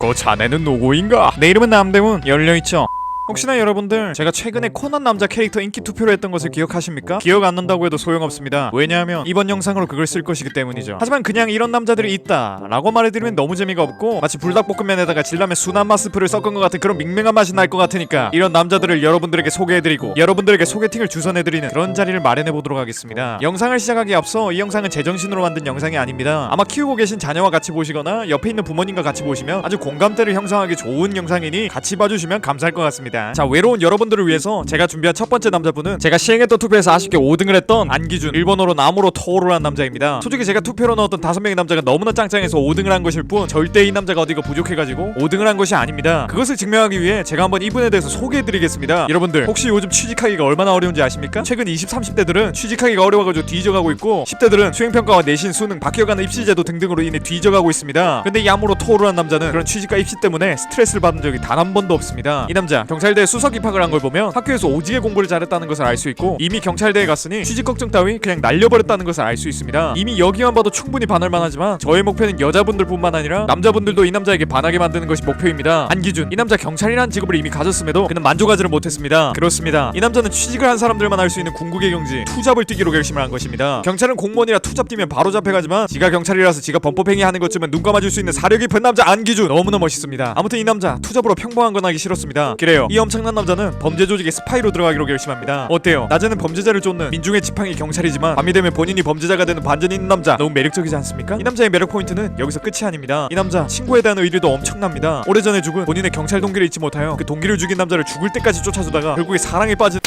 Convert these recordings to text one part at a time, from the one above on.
그 자네는 누구인가? 내 이름은 남대문. 열려있죠? 혹시나 여러분들 제가 최근에 코난 남자 캐릭터 인기 투표를 했던 것을 기억하십니까? 기억 안 난다고 해도 소용없습니다. 왜냐하면 이번 영상으로 그걸 쓸 것이기 때문이죠. 하지만 그냥 이런 남자들이 있다 라고 말해드리면 너무 재미가 없고 마치 불닭볶음면에다가 진라면 순한 맛스프를 섞은 것 같은 그런 밍밍한 맛이 날 것 같으니까 이런 남자들을 여러분들에게 소개해드리고 여러분들에게 소개팅을 주선해드리는 그런 자리를 마련해보도록 하겠습니다. 영상을 시작하기에 앞서 이 영상은 제정신으로 만든 영상이 아닙니다. 아마 키우고 계신 자녀와 같이 보시거나 옆에 있는 부모님과 같이 보시면 아주 공감대를 형성하기 좋은 영상이니 같이 봐주시면 감사할 것 같습니다. 자, 외로운 여러분들을 위해서 제가 준비한 첫 번째 남자분은 제가 시행했던 투표에서 아쉽게 5등을 했던 안기준, 일본어로 나무로 토오르란 남자입니다. 솔직히 제가 투표로 넣었던 5명의 남자가 너무나 짱짱해서 5등을 한 것일 뿐 절대 이 남자가 어디가 부족해가지고 5등을 한 것이 아닙니다. 그것을 증명하기 위해 제가 한번 이분에 대해서 소개해드리겠습니다. 여러분들 혹시 요즘 취직하기가 얼마나 어려운지 아십니까? 최근 20, 30대들은 취직하기가 어려워가지고 뒤져가고 있고 10대들은 수행평가와 내신, 수능, 바뀌어가는 입시제도 등등으로 인해 뒤져가고 있습니다. 근데 이 야무로 토오르란 남자는 그런 취직과 입시 때문에 스트레스를 받은 적이 단 한 번도 없습니다. 이 남자 경찰대에 수석 입학을 한 걸 보면 학교에서 오지게 공부를 잘했다는 것을 알 수 있고 이미 경찰대에 갔으니 취직 걱정 따위 그냥 날려버렸다는 것을 알 수 있습니다. 이미 여기만 봐도 충분히 반할만 하지만 저의 목표는 여자분들 뿐만 아니라 남자분들도 이 남자에게 반하게 만드는 것이 목표입니다. 안기준, 이 남자 경찰이라는 직업을 이미 가졌음에도 그는 만족하지를 못했습니다. 그렇습니다. 이 남자는 취직을 한 사람들만 할 수 있는 궁극의 경지 투잡을 뛰기로 결심을 한 것입니다. 경찰은 공무원이라 투잡 뛰면 바로 잡혀가지만 지가 경찰이라서 지가 범법행위 하는 것쯤은 눈 감아줄 수 있는 사려 깊은 남자 안기준, 너무나 멋있습니다. 아무튼 이 남자 투잡으로 평범한 건 하기 싫었습니다. 그래요, 이 엄청난 남자는 범죄 조직의 스파이로 들어가기로 결심합니다. 어때요? 낮에는 범죄자를 쫓는 민중의 지팡이 경찰이지만 밤이 되면 본인이 범죄자가 되는 반전이 있는 남자, 너무 매력적이지 않습니까? 이 남자의 매력 포인트는 여기서 끝이 아닙니다. 이 남자 친구에 대한 의리도 엄청납니다. 오래전에 죽은 본인의 경찰 동기를 잊지 못하여 그 동기를 죽인 남자를 죽을 때까지 쫓아주다가 결국에 사랑에 빠진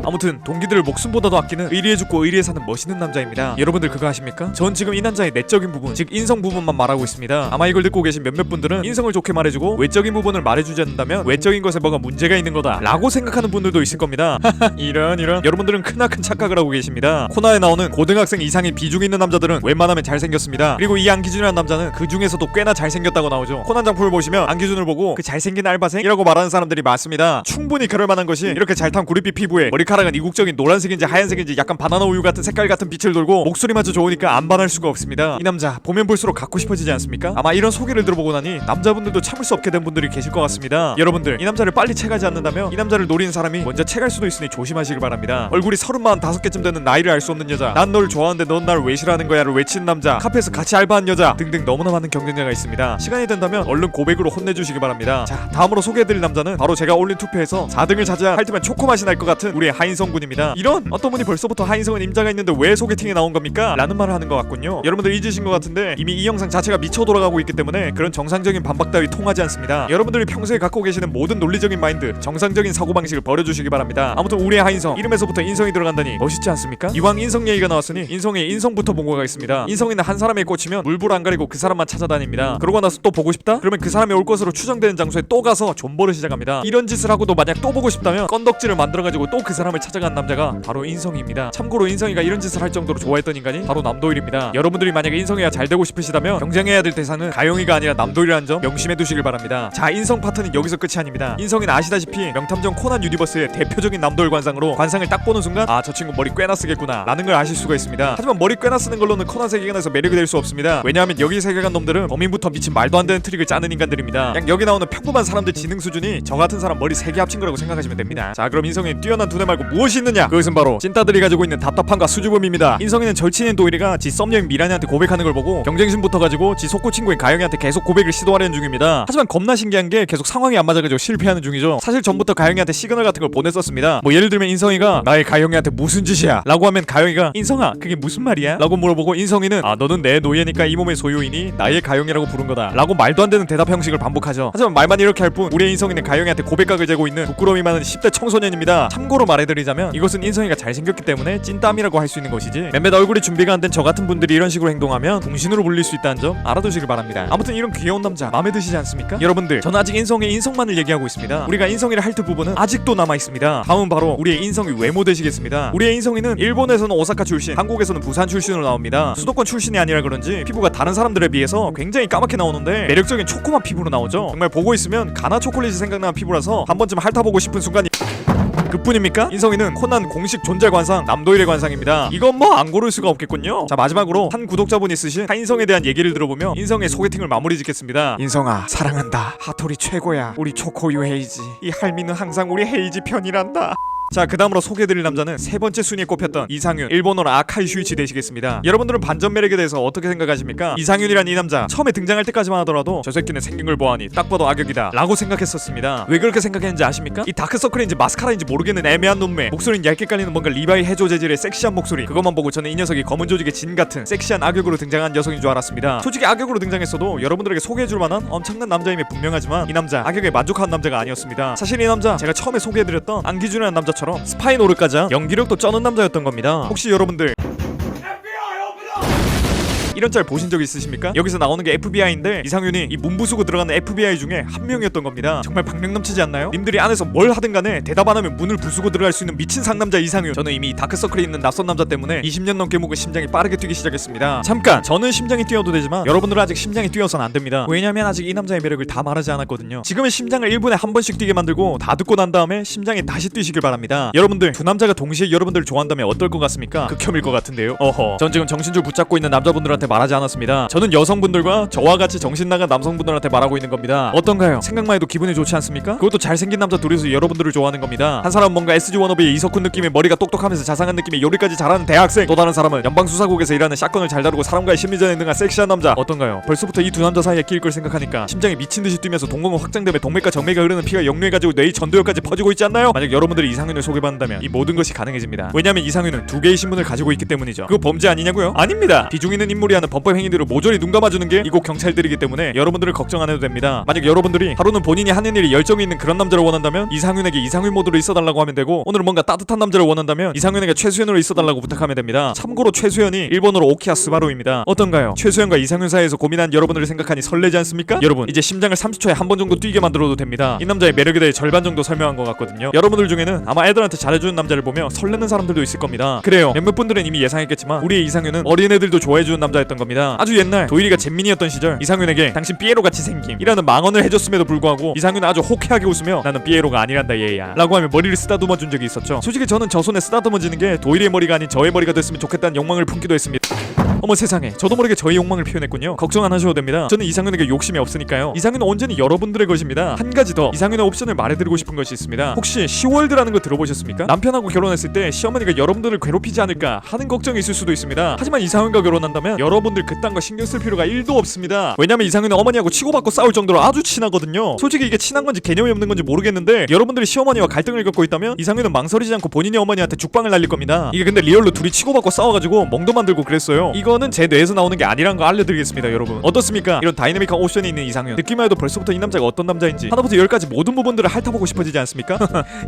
아무튼 동기들을 목숨보다도 아끼는 의리에 죽고 의리에 사는 멋있는 남자입니다. 여러분들 그거 아십니까? 전 지금 이 남자의 내적인 부분, 즉 인성 부분만 말하고 있습니다. 아마 이걸 듣고 계신 몇몇 분들은 인성을 좋게 말해주고 외적인 부분을 말해주지 않는다면 외적인 것에 뭐가 문제가 있는 거다 라고 생각하는 분들도 있을 겁니다. 이런 여러분들은 크나큰 착각을 하고 계십니다. 코나에 나오는 고등학생 이상의 비중 있는 남자들은 웬만하면 잘생겼습니다. 그리고 이 안기준이라는 남자는 그 중에서도 꽤나 잘생겼다고 나오죠. 코난 장품을 보시면 안기준을 보고 그 잘생긴 알바생이라고 말하는 사람들이 많습니다. 충분히 그럴 만한 것이 이렇게 잘 탄 구릿빛 피부에 머리카락은 이국적인 노란색인지 하얀색인지 약간 바나나 우유 같은 색깔 같은 빛을 돌고 목소리마저 좋으니까 안 반할 수가 없습니다. 이 남자 보면 볼수록 갖고 싶어지지 않습니까? 아마 이런 소개를 들어보고 나니 남자분들도 참을 수 없게 된 분들이 계실 것 같습니다. 여러분들 이 남자를 빨리 채가지 않는다면 이 남자를 노리는 사람이 먼저 채갈 수도 있으니 조심하시길 바랍니다. 얼굴이 30~45개쯤 되는 나이를 알 수 없는 여자, 난 널 좋아하는데 넌 날 왜 싫어하는 거야를 외치는 남자, 카페에서 같이 알바한 여자 등등 너무나 많은 경쟁자가 있습니다. 시간이 된다면 얼른 고백으로 혼내주시기 바랍니다. 자, 다음으로 소개해드릴 남자는 바로 제가 올린 투표에서 4등을 차지한 할트면 초코맛이 날 것 같은 우리의 하인성 군입니다. 이런 어떤 분이 벌써부터 하인성은 임자가 있는데 왜 소개팅에 나온 겁니까? 라는 말을 하는 것 같군요. 여러분들 잊으신 것 같은데 이미 이 영상 자체가 미쳐 돌아가고 있기 때문에 그런 정상적인 반박 따위 통하지 않습니다. 여러분들이 평소에 갖고 계시는 모든 논리적인 마인드, 정상적인 사고방식을 버려주시기 바랍니다. 아무튼 우리의 하인성, 이름에서부터 인성이 들어간다니 멋있지 않습니까? 이왕 인성 얘기가 나왔으니 인성의 인성부터 보고 가겠습니다. 인성이는 한 사람에 꽂히면 물불 안 가리고 그 사람만 찾아다닙니다. 그러고 나서 또 보고 싶다? 그러면 그 사람이 올 것으로 추정되는 장소에 또 가서 존버를 시작합니다. 이런 짓을 하고도 만약 또 보고 싶다면 건덕지를 만들어가지고 또 그 사람을 찾아간 남자가 바로 인성입니다. 참고로 인성이가 이런 짓을 할 정도로 좋아했던 인간이 바로 남도일입니다. 여러분들이 만약에 인성이가 잘 되고 싶으시다면 경쟁해야 될 대상은 가영이가 아니라 남도일이라는 점 명심해 두시길 바랍니다. 자, 인성 파트는 여기서 끝이 아닙니다. 인성이는 아시다시피 명탐정 코난 유니버스의 대표적인 남도일 관상으로 관상을 딱 보는 순간 아, 저 친구 머리 꽤나 쓰겠구나 라는 걸 아실 수가 있습니다. 하지만 머리 꽤나 쓰는 걸로는 코난 세계관에서 매력이 될 수 없습니다. 왜냐하면 여기 세계관 놈들은 범인부터 미친 말도 안 되는 트릭을 짜는 인간들입니다. 그냥 여기 나오는 평범한 사람들 지능 수준이 저 같은 사람 머리 3개 합친 거라고 생각하시면 됩니다. 자, 그럼 인성이는 뛰어난 두뇌 말고 무엇이 있느냐? 그것은 바로 찐따들이 가지고 있는 답답함과 수줍음입니다. 인성이는 절친인 도일이가 지 썸녀인 미란이한테 고백하는 걸 보고 경쟁심부터 가지고 지 속고 친구인 가영이한테 계속 고백을 시도하려는 중입니다. 하지만 겁나 신기한 게 계속 상황이 안 맞아가지고 실패하는 중이죠. 사실 전부터 가영이한테 시그널 같은 걸 보냈었습니다. 뭐 예를 들면 인성이가 나의 가영이한테 무슨 짓이야? 라고 하면 가영이가 인성아 그게 무슨 말이야? 라고 물어보고 인성이는 아, 너는 내 노예니까 이 몸의 소유이니 나의 가영이라고 부른 거다 라고 말도 안 되는 대답 형식을 반복하죠. 하지만 말만 이렇게 할 뿐 우리의 인성이는 가영이한테 고백각을 재고 있는 부끄러움이 많은 10대 청소년입니다. 참고로 말해드리자면 이것은 인성이가 잘생겼기 때문에 찐땀이라고 할 수 있는 것이지 몇몇 얼굴이 준비가 안 된 저 같은 분들이 이런 식으로 행동하면 궁신으로 불릴 수 있다는 점 알아두시길 바랍니다. 아무튼 이런 귀여운 남자 마음에 드시지 않습니까? 여러분들 저는 아직 인성의 인성만을 얘기하고 있습니다. 우리가 인성이를 할 듯 부분은 아직도 남아있습니다. 다음은 바로 우리의 인성이 외모 되시겠습니다. 우리의 인성이는 일본에서는 오사카 출신, 한국에서는 부산 출신으로 나옵니다. 수도권 출신이 아니라 그런지 피부가 다른 사람들에 비해서 굉장히 까맣게 나오는데 매력적인 초코맛 피부로 나오죠. 정말 보고 있으면 가나 초콜릿이 생각나는 피부라서 한 번쯤 핥아보고 싶은 순간이 그뿐입니까? 인성이는 코난 공식 존재 관상 남도일의 관상입니다. 이건 뭐 안 고를 수가 없겠군요. 자, 마지막으로 한 구독자분이 쓰신 하인성에 대한 얘기를 들어보며 인성의 소개팅을 마무리 짓겠습니다. 인성아, 사랑한다. 하토리 최고야. 우리 초코유 헤이지. 이 할미는 항상 우리 헤이지 편이란다. 자, 그 다음으로 소개해드릴 남자는 세 번째 순위에 꼽혔던 이상윤, 일본어로 아카이 슈이치 되시겠습니다. 여러분들은 반전 매력에 대해서 어떻게 생각하십니까? 이상윤이란 이 남자 처음에 등장할 때까지만 하더라도 저 새끼는 생긴 걸 보아하니 딱 봐도 악역이다 라고 생각했었습니다. 왜 그렇게 생각했는지 아십니까? 이 다크서클인지 마스카라인지 모르겠는 애매한 눈매, 목소리는 얇게 깔리는 뭔가 리바이 해조 재질의 섹시한 목소리, 그것만 보고 저는 이 녀석이 검은 조직의 진 같은 섹시한 악역으로 등장한 여성인 줄 알았습니다. 솔직히 악역으로 등장했어도 여러분들에게 소개해줄 만한 엄청난 남자임이 분명하지만 이 남자 악역에 만족한 남자가 아니었습니다. 사실 이 남자 제가 처음에 소개해드렸던 안기준이라는 남자처럼 스파이 노릇까지 연기력도 쩌는 남자였던 겁니다. 혹시 여러분들 이런 짤 보신 적 있으십니까? 여기서 나오는 게 FBI인데 이상윤이 이 문부수고 들어가는 FBI 중에 한 명이었던 겁니다. 정말 박력 넘치지 않나요? 님들이 안에서 뭘 하든 간에 대답 안 하면 문을 부수고 들어갈 수 있는 미친 상남자 이상윤. 저는 이미 다크서클에 있는 낯선 남자 때문에 20년 넘게 묵은 심장이 빠르게 뛰기 시작했습니다. 잠깐, 저는 심장이 뛰어도 되지만 여러분들은 아직 심장이 뛰어서는 안 됩니다. 왜냐면 아직 이 남자의 매력을 다 말하지 않았거든요. 지금은 심장을 1분에 한 번씩 뛰게 만들고 다 듣고 난 다음에 심장이 다시 뛰시길 바랍니다. 여러분들, 두 남자가 동시에 여러분들을 좋아한다면 어떨 것 같습니까? 극혐일 것 같은데요. 어허, 전 지금 정신줄 붙잡고 있는 남자분들한테 말하지 않았습니다. 저는 여성분들과 저와 같이 정신나간 남성분들한테 말하고 있는 겁니다. 어떤가요? 생각만 해도 기분이 좋지 않습니까? 그것도 잘생긴 남자 둘이서 여러분들을 좋아하는 겁니다. 한 사람은 뭔가 SG 워너비의 이석훈 느낌의 머리가 똑똑하면서 자상한 느낌의 요리까지 잘하는 대학생, 또 다른 사람은 연방수사국에서 일하는 샷건을 잘 다루고 사람과의 심리전에 능한 섹시한 남자. 어떤가요? 벌써부터 이 두 남자 사이에 끼일 걸 생각하니까 심장이 미친듯이 뛰면서 동공은 확장되며 동맥과 정맥에 흐르는 피가 역류해가지고 뇌의 전도혈까지 퍼지고 있지 않나요? 만약 여러분들이 이상윤을 소개받는다면 이 모든 것이 가능해집니다. 왜냐면 이상윤은 두 개의 신분을 가지고 있기 때문이죠. 그거 범죄 아니냐고요? 아닙니다. 비중 있는 인물이 하는 범법 행위들을 모조리 눈 감아주는 게 이곳 경찰들이기 때문에 여러분들을 걱정 안 해도 됩니다. 만약 여러분들이 하루는 본인이 하는 일이 열정이 있는 그런 남자를 원한다면 이상윤에게 이상윤 모드로 있어달라고 하면 되고, 오늘은 뭔가 따뜻한 남자를 원한다면 이상윤에게 최수연으로 있어달라고 부탁하면 됩니다. 참고로 최수연이 일본어로 오키야 스바루입니다. 어떤가요? 최수연과 이상윤 사이에서 고민한 여러분들을 생각하니 설레지 않습니까? 여러분, 이제 심장을 30초에 한 번 정도 뛰게 만들어도 됩니다. 이 남자의 매력에 대해 절반 정도 설명한 것 같거든요. 여러분들 중에는 아마 애들한테 잘해주는 남자를 보며 설레는 사람들도 있을 겁니다. 그래요, 몇몇 분들은 이미 예상했겠지만 우리의 이상윤은 어린애들도 좋아해주는 남자였던 겁니다. 아주 옛날 도일이가 잼민이었던 시절 이상윤에게 당신 삐에로같이 생김이라는 망언을 해줬음에도 불구하고 이상윤은 아주 호쾌하게 웃으며 나는 삐에로가 아니란다 얘야 라고 하며 머리를 쓰다듬어 준 적이 있었죠. 솔직히 저는 저 손에 쓰다듬어지는 게 도일이의 머리가 아닌 저의 머리가 됐으면 좋겠다는 욕망을 품기도 했습니다. 어머 세상에, 저도 모르게 저의 욕망을 표현했군요. 걱정 안 하셔도 됩니다. 저는 이상윤에게 욕심이 없으니까요. 이상윤은 언제나 여러분들의 것입니다. 한 가지 더 이상윤의 옵션을 말해드리고 싶은 것이 있습니다. 혹시 시월드라는 거 들어보셨습니까? 남편하고 결혼했을 때 시어머니가 여러분들을 괴롭히지 않을까 하는 걱정이 있을 수도 있습니다. 하지만 이상윤과 결혼한다면 여러분들 그딴 거 신경 쓸 필요가 1도 없습니다. 왜냐면 이상윤은 어머니하고 치고받고 싸울 정도로 아주 친하거든요. 솔직히 이게 친한 건지 개념이 없는 건지 모르겠는데 여러분들이 시어머니와 갈등을 겪고 있다면 이상윤은 망설이지 않고 본인이 어머니한테 죽방을 날릴 겁니다. 이게 근데 리얼로 둘이 치고받고 싸워가지고 멍도 만들고 그랬어요. 이거는 제 뇌에서 나오는 게 아니란 거 알려드리겠습니다. 여러분 어떻습니까? 이런 다이내믹한 옵션이 있는 이상윤, 듣기만 해도 벌써부터 이 남자가 어떤 남자인지 하나부터 열까지 모든 부분들을 핥아보고 싶어지지 않습니까?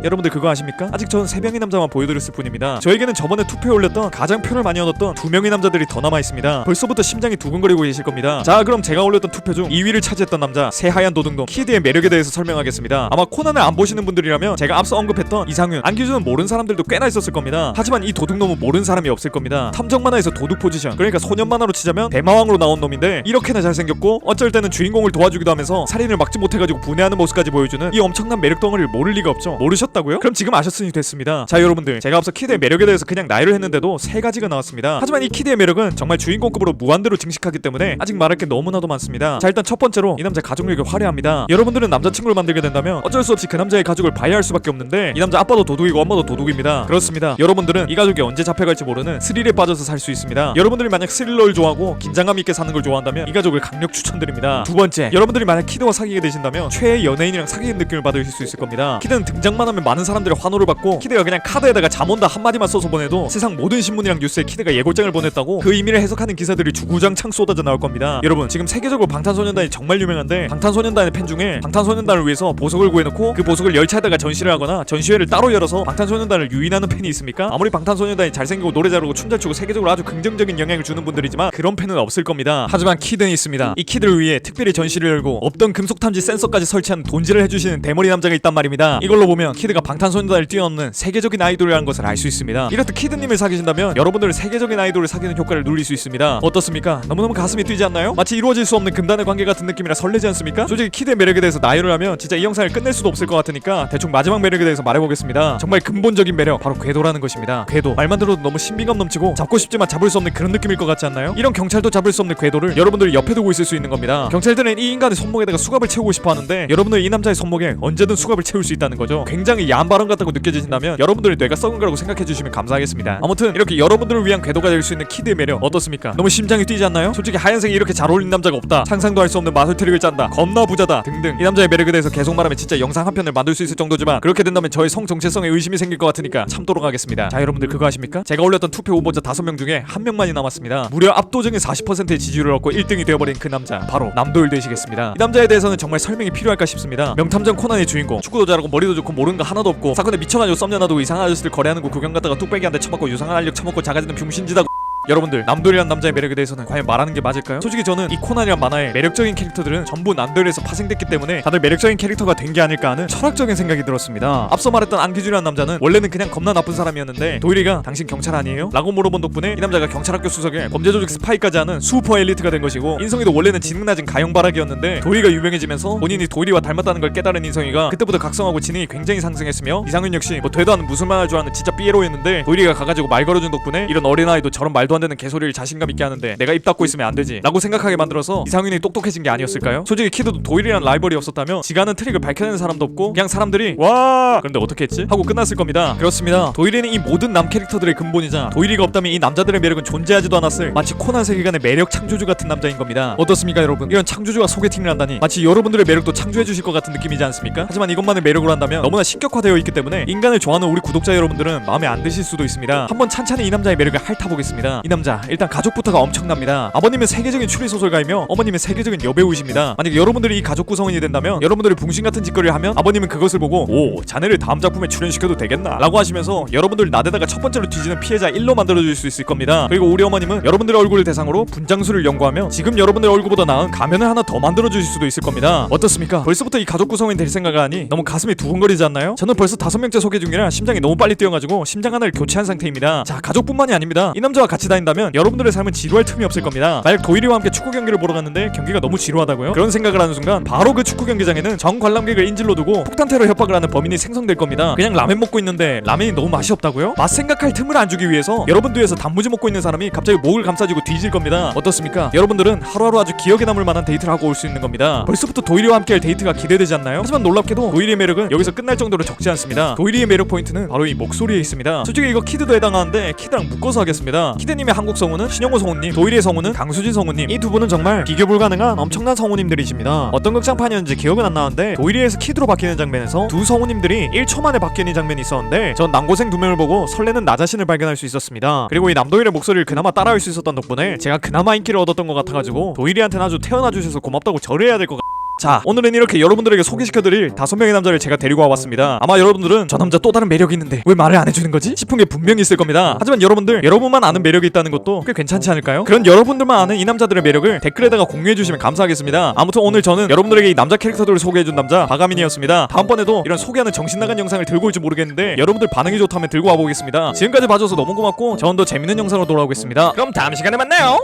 여러분들 그거 아십니까? 아직 전 3명의 남자만 보여드렸을 뿐입니다. 저에게는 저번에 투표에 올렸던 가장 표를 많이 얻었던 2명의 남자들이 더 남아있습니다. 벌써부터 심장이 두근거리고 계실 겁니다. 자, 그럼 제가 올렸던 투표 중 2위를 차지했던 남자, 새하얀 도둑놈 키드의 매력에 대해서 설명하겠습니다. 아마 코난을 안 보시는 분들이라면 제가 앞서 언급했던 이상윤, 안기준은 모르는 사람들도 꽤나 있었을 겁니다. 하지만 이 도둑놈은 모르는 사람이 없을 겁니다. 탐정 만화에서 도둑 포지션, 그러니까 소년 만화로 치자면 대마왕으로 나온 놈인데 이렇게나 잘생겼고 어쩔 때는 주인공을 도와주기도 하면서 살인을 막지 못해가지고 분해하는 모습까지 보여주는 이 엄청난 매력 덩어리를 모를 리가 없죠. 모르셨다고요? 그럼 지금 아셨으니 됐습니다. 자, 여러분들, 제가 앞서 키드의 매력에 대해서 그냥 나열을 했는데도 3가지가 나왔습니다. 하지만 이 키드의 매력은 정말 주인공급으로 무한대로 증식하기 때문에 아직 말할 게 너무나도 많습니다. 자, 일단 첫 번째로 이 남자 가족력이 화려합니다. 여러분들은 남자친구를 만들게 된다면 어쩔 수 없이 그 남자의 가족을 봐야 할 수밖에 없는데 이 남자 아빠도 도둑이고 엄마도 도둑입니다. 그렇습니다. 여러분들은 이 가족이 언제 잡혀갈지 모르는 스릴에 빠져서 살 수 있습니다. 여러분들이 만약 스릴러를 좋아하고 긴장감 있게 사는 걸 좋아한다면 이 가족을 강력 추천드립니다. 두 번째, 여러분들이 만약 키드와 사귀게 되신다면 최애 연예인이랑 사귀는 느낌을 받으실 수 있을 겁니다. 키드는 등장만 하면 많은 사람들의 환호를 받고 키드가 그냥 카드에다가 잠온다 한마디만 써서 보내도 세상 모든 신문이랑 뉴스에 키드가 예고장을 보냈다고 그 의미를 해석하는 기사들이 주구장창 쏟아져 나올 겁니다. 여러분, 지금 세계적으로 방탄소년단이 정말 유명한데 방탄소년단의 팬 중에 방탄소년단을 위해서 보석을 구해놓고 그 보석을 열차에다가 전시를 하거나 전시회를 따로 열어서 방탄소년단을 유인하는 팬이 있습니까? 아무리 방탄소년단이 잘생기고 노래 잘하고 춤 잘 추고 세계적으로 아주 긍정적인 영향을 주는 주는 분들이지만 그런 팬은 없을 겁니다. 하지만 키드는 있습니다. 이 키드를 위해 특별히 전시를 열고 없던 금속 탐지 센서까지 설치한 돈지를 해주시는 대머리 남자가 있단 말입니다. 이걸로 보면 키드가 방탄소년단을 뛰어넘는 세계적인 아이돌이라는 것을 알 수 있습니다. 이렇듯 키드님을 사귀신다면 여러분들은 세계적인 아이돌을 사귀는 효과를 누릴 수 있습니다. 어떻습니까? 너무너무 가슴이 뛰지 않나요? 마치 이루어질 수 없는 금단의 관계 같은 느낌이라 설레지 않습니까? 솔직히 키드의 매력에 대해서 나열을 하면 진짜 이 영상을 끝낼 수도 없을 것 같으니까 대충 마지막 매력에 대해서 말해보겠습니다. 정말 근본적인 매력, 바로 궤도라는 것입니다. 궤도, 말만 들어도 너무 신비감 넘치고 잡고 싶지만 잡을 수 없는 그런 느낌일 것 같지 않나요? 이런 경찰도 잡을 수 없는 궤도를 여러분들이 옆에 두고 있을 수 있는 겁니다. 경찰들은 이 인간의 손목에다가 수갑을 채우고 싶어 하는데 여러분들 이 남자의 손목에 언제든 수갑을 채울 수 있다는 거죠. 굉장히 야한 발언 같다고 느껴지신다면 여러분들의 뇌가 썩은 거라고 생각해 주시면 감사하겠습니다. 아무튼 이렇게 여러분들을 위한 궤도가 될 수 있는 키드의 매력 어떻습니까? 너무 심장이 뛰지 않나요? 솔직히 하얀색이 이렇게 잘 어울리는 남자가 없다, 상상도 할 수 없는 마술 트릭을 짠다, 겁나 부자다 등등 이 남자의 매력에 대해서 계속 말하면 진짜 영상 한 편을 만들 수 있을 정도지만 그렇게 된다면 저의 성 정체성에 의심이 생길 것 같으니까 참도록 하겠습니다. 자, 여러분들 그거 아십니까? 제가 올렸던 투표 후보자 5명 중에 1명만이 남았습니다. 무려 압도적인 40%의 지지율을 얻고 1등이 되어버린 그 남자, 바로 남도일 되시겠습니다. 이 남자에 대해서는 정말 설명이 필요할까 싶습니다. 명탐정 코난의 주인공, 축구도 잘하고 머리도 좋고 모르는 거 하나도 없고 사건에 미쳐가지고 썸녀나도 이상한 아저씨들 거래하는 거 구경 갔다가 뚝배기한테 쳐맞고 유상한 알력 처먹고 작아지는 병신지다. 여러분들, 남도일이란 남자의 매력에 대해서는 과연 말하는 게 맞을까요? 솔직히 저는 이 코난이란 만화의 매력적인 캐릭터들은 전부 남도일에서 파생됐기 때문에 다들 매력적인 캐릭터가 된 게 아닐까 하는 철학적인 생각이 들었습니다. 앞서 말했던 안기준이란 남자는 원래는 그냥 겁나 나쁜 사람이었는데 도일이가 당신 경찰 아니에요? 라고 물어본 덕분에 이 남자가 경찰학교 수석에 범죄조직 스파이까지 하는 슈퍼 엘리트가 된 것이고, 인성이도 원래는 지능 낮은 가형바락이었는데 도일이가 유명해지면서 본인이 도일이와 닮았다는 걸 깨달은 인성이가 그때부터 각성하고 지능이 굉장히 상승했으며, 이상윤 역시 뭐 되도 않은 무술만 할 줄 아는 진짜 삐에로였는데 도일이가 가가지고 말 걸어준 덕분에 이런 어린아이도 저런 말도 안 되는 개소리를 자신감 있게 하는데 내가 입 닫고 있으면 안 되지 라고 생각하게 만들어서 이상윤이 똑똑해진 게 아니었을까요? 솔직히 키드도 도일이란 라이벌이 없었다면 지가 하는 트릭을 밝혀내는 사람도 없고 그냥 사람들이 와 그런데 어떻게 했지? 하고 끝났을 겁니다. 그렇습니다. 도일이는 이 모든 남 캐릭터들의 근본이자 도일이가 없다면 이 남자들의 매력은 존재하지도 않았을 마치 코난 세계관의 매력 창조주 같은 남자인 겁니다. 어떻습니까 여러분? 이런 창조주와 소개팅을 한다니 마치 여러분들의 매력도 창조해 주실 것 같은 느낌이지 않습니까? 하지만 이것만을 매력으로 한다면 너무나 신격화되어 있기 때문에 인간을 좋아하는 우리 구독자 여러분들은 마음에 안 드실 수도 있습니다. 한번 찬찬히 이 남자의 매력을 핥아보겠습니다. 이 남자 일단 가족부터가 엄청납니다. 아버님은 세계적인 추리소설가이며 어머님은 세계적인 여배우이십니다. 만약 여러분들이 이 가족 구성원이 된다면 여러분들이 붕신 같은 짓거리를 하면 아버님은 그것을 보고 오 자네를 다음 작품에 출연시켜도 되겠나 라고 하시면서 여러분들 나대다가 첫 번째로 뒤지는 피해자 1로 만들어줄 수 있을 겁니다. 그리고 우리 어머님은 여러분들의 얼굴을 대상으로 분장술을 연구하며 지금 여러분들의 얼굴보다 나은 가면을 하나 더 만들어주실 수도 있을 겁니다. 어떻습니까? 벌써부터 이 가족 구성원이 될 생각을 하니 너무 가슴이 두근거리지 않나요? 저는 벌써 5명째 소개 중이라 심장이 너무 빨리 뛰어가지고 심장 하나를 교체한 상태입니다. 자, 가족뿐만이 아닙니다. 이 남자와 같이 다닌다면 여러분들의 삶은 지루할 틈이 없을 겁니다. 만약 도일이와 함께 축구 경기를 보러 갔는데 경기가 너무 지루하다고요? 그런 생각을 하는 순간 바로 그 축구 경기장에는 정 관람객을 인질로 두고 폭탄 테러 협박을 하는 범인이 생성될 겁니다. 그냥 라멘 먹고 있는데 라멘이 너무 맛이 없다고요? 맛 생각할 틈을 안 주기 위해서 여러분 뒤에서 단무지 먹고 있는 사람이 갑자기 목을 감싸지고 뒤질 겁니다. 어떻습니까? 여러분들은 하루하루 아주 기억에 남을 만한 데이트를 하고 올 수 있는 겁니다. 벌써부터 도일이와 함께할 데이트가 기대되지 않나요? 하지만 놀랍게도 도일이의 매력은 여기서 끝날 정도로 적지 않습니다. 도일이의 매력 포인트는 바로 이 목소리에 있습니다. 솔직히 이거 키드도 해당하는데 키드랑 묶어서 하겠습니다. 키드님의 한국 성우는 신영호 성우님, 도일이의 성우는 강수진 성우님. 이 두 분은 정말 비교 불가능한 엄청난 성우님들이십니다. 어떤 극장판이었는지 기억은 안 나는데 도일이에서 키드로 바뀌는 장면에서 두 성우님들이 1초 만에 바뀌는 장면이 있었는데 전 남고생 2명을 보고 설레는 나 자신을 발견할 수 있었습니다. 그리고 이 남도일의 목소리를 그나마 따라할 수 있었던 덕분에 제가 그나마 인기를 얻었던 것 같아가지고 도일이한테는 아주 태어나주셔서 고맙다고 절을 해야 될 것 같아요. 자, 오늘은 이렇게 여러분들에게 소개시켜드릴 5명의 남자를 제가 데리고 와봤습니다. 아마 여러분들은 저 남자 또 다른 매력이 있는데 왜 말을 안 해주는 거지? 싶은 게 분명히 있을 겁니다. 하지만 여러분만 아는 매력이 있다는 것도 꽤 괜찮지 않을까요? 그런 여러분들만 아는 이 남자들의 매력을 댓글에다가 공유해주시면 감사하겠습니다. 아무튼 오늘 저는 여러분들에게 이 남자 캐릭터들을 소개해준 남자 바가민이었습니다. 다음번에도 이런 소개하는 정신나간 영상을 들고 올지 모르겠는데 여러분들 반응이 좋다면 들고 와보겠습니다. 지금까지 봐줘서 너무 고맙고 저는 더 재밌는 영상으로 돌아오겠습니다. 그럼 다음 시간에 만나요.